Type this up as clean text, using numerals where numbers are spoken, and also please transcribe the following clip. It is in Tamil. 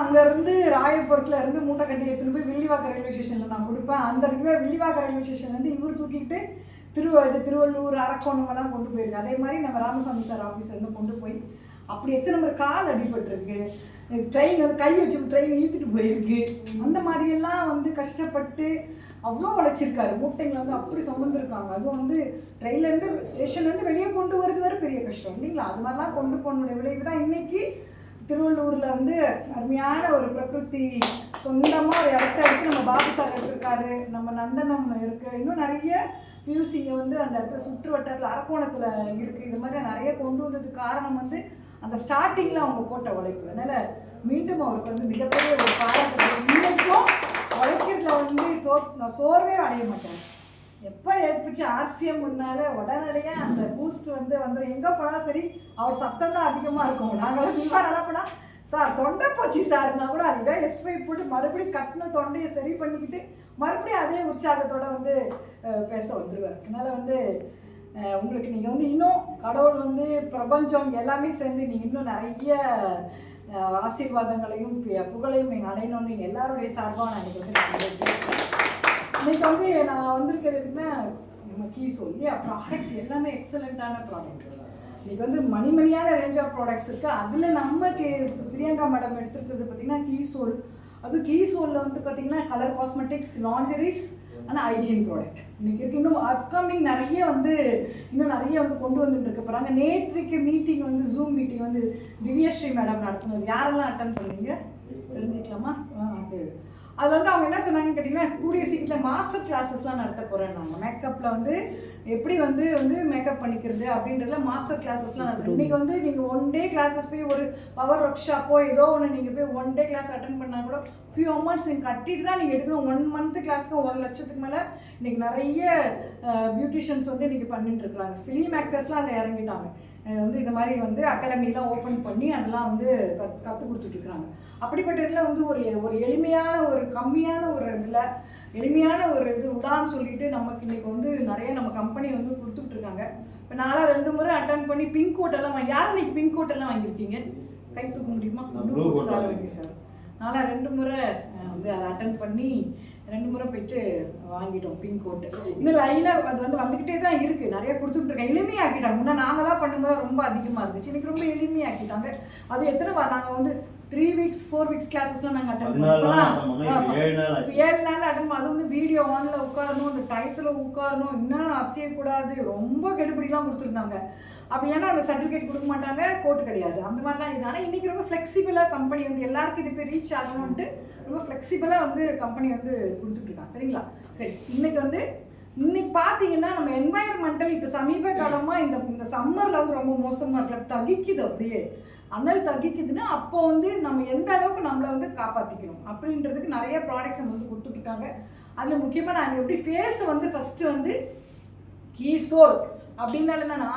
அங்கேருந்து ராயபுரத்தில் இருந்து மூட்டை கட்டி எடுத்துன்னு போய் வில்லிவாக்கம் ரயில்வே ஸ்டேஷனில் நான் கொடுப்பேன். அந்த வில்லிவாக்கம் ரயில்வே ஸ்டேஷன்லேருந்து இவர் தூக்கிட்டு திருவள்ளூர் அரக்கோணமெல்லாம் கொண்டு போயிருக்கு. அதே மாதிரி நம்ம ராமசாமி சார் ஆஃபீஸ்லேருந்து கொண்டு போய் அப்படி எத்தனை நம்பர் கால் அடிபட்டிருக்கு, ட்ரெயின் வந்து கை வச்சு ட்ரெயின் இழுத்துட்டு போயிருக்கு. அந்த மாதிரியெல்லாம் வந்து கஷ்டப்பட்டு அவ்வளோ உழைச்சிருக்காரு. மூட்டைங்களை வந்து அப்படி சுமந்துருக்காங்க. அதுவும் வந்து ட்ரெயின்லேருந்து ஸ்டேஷன்லேருந்து வெளியே கொண்டு வரது வரை பெரிய கஷ்டம் இல்லைங்களா? அது மாதிரிலாம் கொண்டு போன விளைவு தான் இன்னைக்கு திருவள்ளூரில் வந்து அருமையான ஒரு பிரகிருதி சொந்தமாக ஒரு இடத்த எடுத்து நம்ம பாபு சார் எடுத்திருக்காரு. நம்ம நந்தனம் இருக்குது, இன்னும் நிறைய மியூசிங்க வந்து அந்த இடத்துல சுற்று வட்டாரத்தில் அரக்கோணத்தில் இருக்குது. இது மாதிரி நிறைய கொண்டு வந்ததுக்கு காரணம் வந்து அந்த ஸ்டார்டிங்கில் அவங்க போட்ட உழைப்பு. அதனால் மீண்டும் அவருக்கு வந்து மிகப்பெரிய ஒரு பாராட்டு. இன்னைக்கும் உழைக்கிறதுல வந்து சோர்வே அடைய மாட்டேன். எப்போ ஏற்பச்சு ஆர்சிஎம் முன்னால உடனடியாக அந்த பூஸ்ட் வந்து வந்துடும். எங்கே போனாலும் சரி அவர் சத்தம் தான் அதிகமாக இருக்கும். நாங்களாம் நீவா நல்லா போனால் சார் தொண்டை போச்சு சார்னா கூட அதுதான் எஸ்பை போட்டு மறுபடியும் கட்டின தொண்டையை சரி பண்ணிக்கிட்டு மறுபடியும் அதே உற்சாகத்தோடு வந்து பேச வந்துடுவார். அதனால் வந்து உங்களுக்கு நீங்கள் வந்து இன்னும் கடவுள் வந்து பிரபஞ்சம் எல்லாமே சேர்ந்து நீங்கள் இன்னும் நிறைய ஆசீர்வாதங்களையும் புகழையும் நீங்கள் அடையணும்னு நீங்கள் எல்லாருடைய சார்பாக நான் இன்னைக்கு வந்து நான் வந்திருக்கிறதுக்குன்னா நம்ம கீசோல் இல்லையா ப்ராடக்ட் எல்லாமே எக்ஸலண்ட்டான ப்ராடக்ட். இன்னைக்கு வந்து மணிமணியான ரேஞ்ச் ஆஃப் ப்ராடக்ட்ஸ் இருக்குது. அதில் நம்ம பிரியங்கா மேடம் எடுத்துருக்கிறது பார்த்திங்கன்னா கீசோல். அதுவும் கீசோலில் வந்து பார்த்திங்கன்னா கலர் காஸ்மெட்டிக்ஸ், லாஞ்சரிஸ், ஆனால் ஹைஜீன் ப்ராடக்ட் இன்றைக்கி இருக்குது. இன்னும் அப்கமிங் நிறைய வந்து இன்னும் நிறைய வந்து கொண்டு வந்துட்டு இருக்க போகிறாங்க. நேற்றுக்கு மீட்டிங் வந்து ஜூம் மீட்டிங் வந்து திவ்யஸ்ரீ மேடம் நடத்துனது. யாரெல்லாம் அட்டன் பண்ணுவீங்க தெரிஞ்சுக்கலாமா? சரி. அதில் வந்து அவங்க என்ன சொன்னாங்கன்னு கேட்டிங்கன்னா கூடிய சீக்கிரத்தில் மாஸ்டர் கிளாஸஸ்லாம் நடத்த போகிறேன். நாங்கள் மேக்கப்பில் வந்து எப்படி வந்து மேக்கப் பண்ணிக்கிறது அப்படின்றதுல மாஸ்டர் கிளாஸஸ்லாம் நடத்துகிறோம். இன்றைக்கி வந்து நீங்கள் ஒன் டே கிளாஸஸ் போய் ஒரு பவர் ஒர்க் ஷாப்போ ஏதோ ஒன்று நீங்கள் போய் ஒன் டே கிளாஸ் அட்டன் பண்ணால் கூட ஃபியூ அமௌண்ட்ஸ் நீங்கள் கட்டிட்டு தான் நீங்கள் எடுக்கணும். 1 மந்த் கிளாஸ்க்கு 1 லட்சத்துக்கு மேலே இன்றைக்கி நிறைய பியூட்டிஷியன்ஸ் வந்து இன்றைக்கி பண்ணிட்டுருக்குறாங்க. ஃபிலிம் ஆக்டர்ஸ்லாம் அதில் இறங்கிட்டாங்க. வந்து இந்த மாதிரி வந்து அகாடமிலாம் ஓப்பன் பண்ணி அதெல்லாம் வந்து கற்றுக் கொடுத்துட்ருக்குறாங்க. அப்படிப்பட்ட இதில் வந்து ஒரு எளிமையான ஒரு கம்மியான ஒரு இதில் எளிமையான ஒரு இது விடான்னு சொல்லிட்டு நமக்கு இன்றைக்கி வந்து நிறைய நம்ம கம்பெனி வந்து கொடுத்துட்ருக்காங்க. இப்போ நான்லாம் 2 முறை அட்டன் பண்ணி பிங்க் கோட்டெல்லாம் யாரும் இன்றைக்கி பிங்க் கோட்டெல்லாம் வாங்கியிருக்கீங்க? கை தூக்க முடியுமா? ப்ளூ கோட் சார் வாங்கியிருக்காரு. நான்லாம் 2 முறை வந்து அதை அட்டன் பண்ணி 2 முறை போயிட்டு வாங்கிட்டோம் பிங்க் கோட்டு. இன்னும் லைனாக அது வந்து வந்துக்கிட்டே தான் இருக்குது. நிறைய கொடுத்துட்ருக்கேன். எளிமையாக்கிட்டாங்க. முன்னே நாங்களாம் பண்ணும்போது ரொம்ப அதிகமாக இருந்துச்சு. இன்றைக்கி ரொம்ப எளிமையாக்கிட்டாங்க. அது எத்தனை நாங்கள் வந்து 3 வீக்ஸ் 4 வீக்ஸ் கிளாஸஸ்லாம் நாங்கள் அட்டன் பண்ணலாம். 7 நாள் அட்டன். அது வந்து வீடியோ ஆனில் உட்காரணும், அந்த டயத்தில் உட்காரணும், இன்னும் அசையக்கூடாது, ரொம்ப கெடுபடிலாம் கொடுத்துருந்தாங்க. அப்படி இல்லைன்னா அந்த சர்டிஃபிகேட் கொடுக்க மாட்டாங்க, கோட்டு கிடையாது, அந்த மாதிரிலாம் இது. ஆனால் இன்றைக்கி ரொம்ப ஃப்ளெக்சிபிளாக கம்பெனி வந்து எல்லாருக்கும் இது போய் ரீச் ஆகணும்ன்ட்டு ரொம்ப ஃப்ளெக்சிபிளாக வந்து கம்பெனி வந்து கொடுத்துட்ருக்காங்க. சரிங்களா? சரி, இன்னைக்கு பார்த்தீங்கன்னா நம்ம என்வாயர்மெண்டல் இப்போ சமீப காலமாக இந்த சம்மரில் வந்து ரொம்ப மோசமாக இருக்கல, தகிக்குது. அப்படியே அனல் தகிக்குதுன்னா அப்போ வந்து நம்ம எந்த அளவுக்கு நம்மளை வந்து காப்பாற்றிக்கணும் அப்படின்றதுக்கு நிறைய ப்ராடக்ட்ஸ் நம்ம வந்து கொடுத்துட்ருக்காங்க. அதில் முக்கியமாக நான் எப்படி ஃபேஸை வந்து ஃபஸ்ட்டு வந்து கீசோல் அப்படின்னால நான்